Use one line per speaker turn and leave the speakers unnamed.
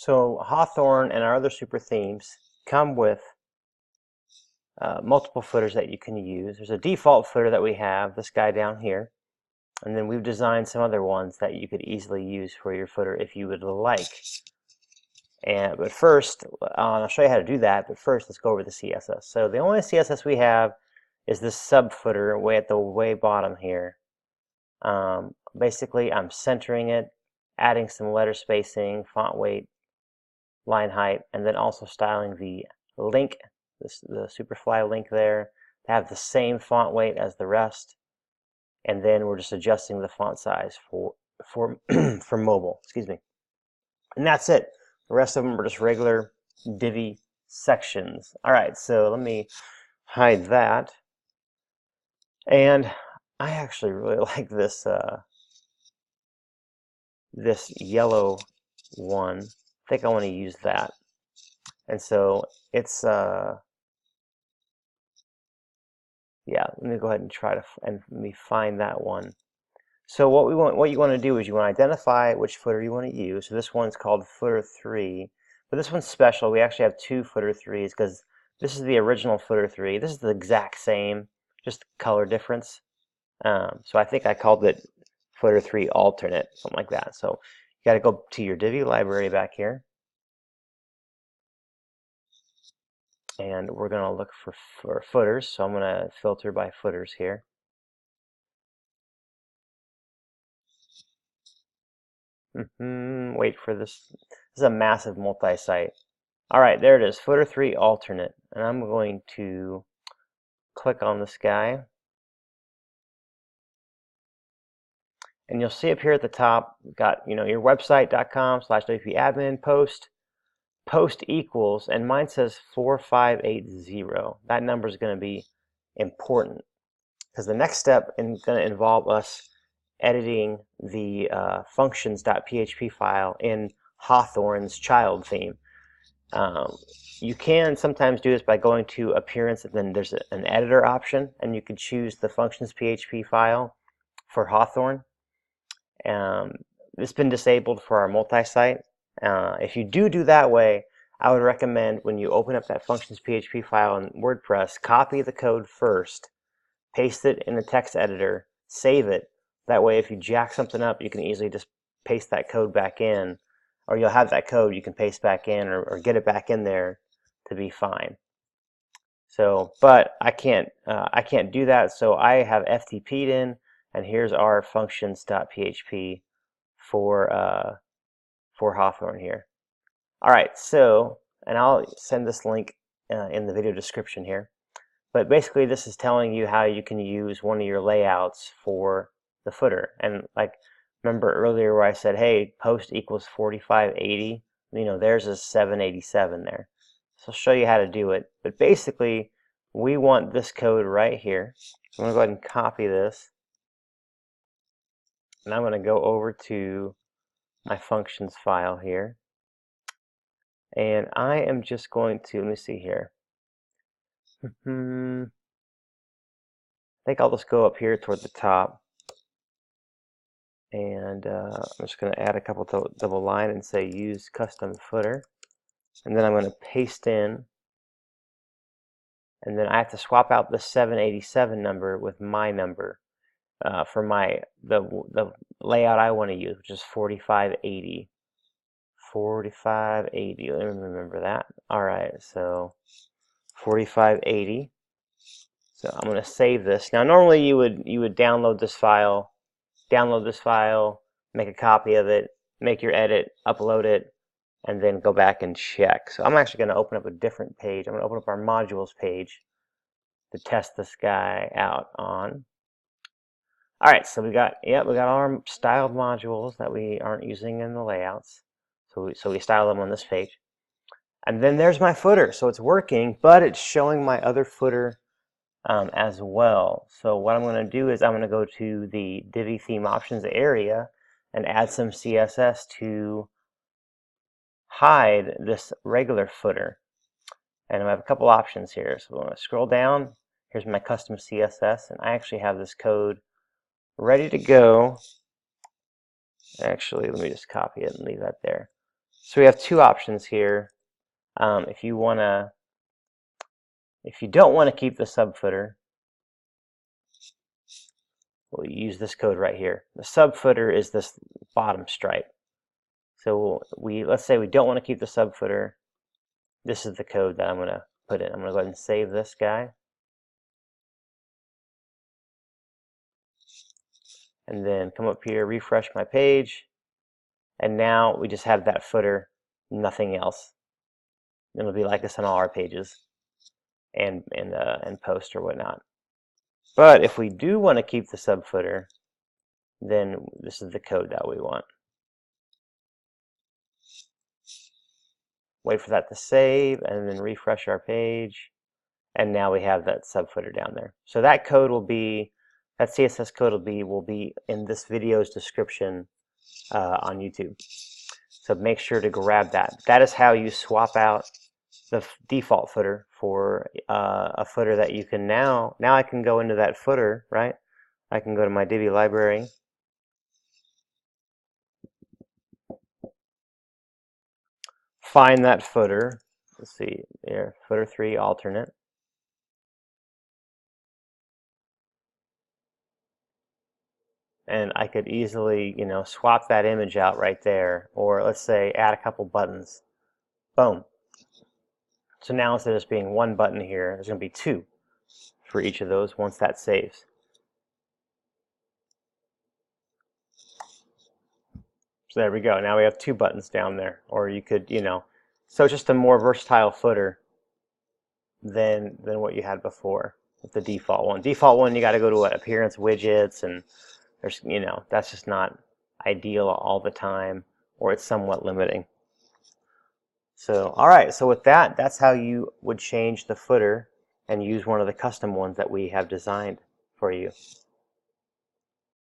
So Hawthorne and our other super themes come with multiple footers that you can use. There's a default footer that we have, this guy down here, and then we've designed some other ones that you could easily use for your footer if you would like. But first, I'll show you how to do that, but first let's go over the CSS. So the only CSS we have is this sub footer way at the way bottom here. Basically, I'm centering it, adding some letter spacing, font weight, line height, and then also styling the link, the Superfly link there, to have the same font weight as the rest. And then we're just adjusting the font size for for mobile, excuse me. And that's it. The rest of them are just regular Divi sections. All right, so let me hide that. And I actually really like this this yellow one. I think I want to use that. And so it's yeah, let me go ahead and try to let me find that one. So what you want to do is you want to identify which footer you want to use. So this one's called footer 3, but this one's special. We actually have two footer 3s because this is the original footer 3. This is the exact same, just color difference. So I think I called it footer 3 alternate, something like that. So you got to go to your Divi library back here, and we're going to look for footers. So I'm going to filter by footers here. Wait for this. This is a massive multi-site. All right, there it is, footer 3 alternate. And I'm going to click on this guy. And you'll see up here at the top, you've got your website.com/wp-admin post equals, and mine says 4580. That number is going to be important because the next step is going to involve us editing the functions.php file in Hawthorne's child theme. You can sometimes do this by going to Appearance, and then there's an editor option, and you can choose the functions.php file for Hawthorne. It's been disabled for our multi-site. If you do that way, I would recommend when you open up that functions.php file in WordPress, copy the code first, paste it in the text editor, save it. That way, if you jack something up, you can easily just paste that code back in, or you'll have that code you can paste back in or get it back in there to be fine. So, but I can't do that, so I have FTP'd in, and here's our functions.php for Hawthorne here. All right, so, and I'll send this link in the video description here. But basically, this is telling you how you can use one of your layouts for the footer. And like, remember earlier where I said, hey, post equals 4580. There's a 787 there. So I'll show you how to do it. But basically, we want this code right here. So I'm going to go ahead and copy this. And I'm going to go over to my functions file here. And I am just going to, let me see here. I think I'll just go up here toward the top. And I'm just going to add a couple double line and say use custom footer. And then I'm going to paste in. And then I have to swap out the 787 number with my number for the layout I want to use, which is 4580. 4580. Let me remember that. All right, so 4580. So I'm going to save this. Now, normally you would download this file, make a copy of it, make your edit, upload it, and then go back and check. So I'm actually going to open up a different page. I'm going to open up our modules page to test this guy out on. All right, so we got all our styled modules that we aren't using in the layouts. So we style them on this page. And then there's my footer. So it's working, but it's showing my other footer as well. So what I'm going to do is I'm going to go to the Divi theme options area and add some CSS to hide this regular footer. And I have a couple options here. So I'm going to scroll down. Here's my custom CSS, and I actually have this code ready to go. Actually, let me just copy it and leave that there. So we have two options here. If you don't want to keep the subfooter, we'll use this code right here. The subfooter is this bottom stripe. So let's say we don't want to keep the subfooter. This is the code that I'm going to put in. I'm going to go ahead and save this guy. And then come up here, refresh my page. And now we just have that footer, nothing else. It'll be like this on all our pages and post or whatnot. But if we do want to keep the subfooter, then this is the code that we want. Wait for that to save and then refresh our page. And now we have that subfooter down there. So that code will be, that CSS code will be in this video's description on YouTube. So make sure to grab that. That is how you swap out the default footer for a footer that you can now I can go into that footer, right? I can go to my Divi library. Find that footer. Let's see here, footer 3 alternate. And I could easily, swap that image out right there, or let's say add a couple buttons. Boom. So now instead of just being one button here, there's going to be two for each of those once that saves. So there we go. Now we have two buttons down there. Or you could, so it's just a more versatile footer than what you had before with the default one. Default one, you got to go to appearance widgets, and there's, that's just not ideal all the time, or it's somewhat limiting. So, all right, so with that, that's how you would change the footer and use one of the custom ones that we have designed for you.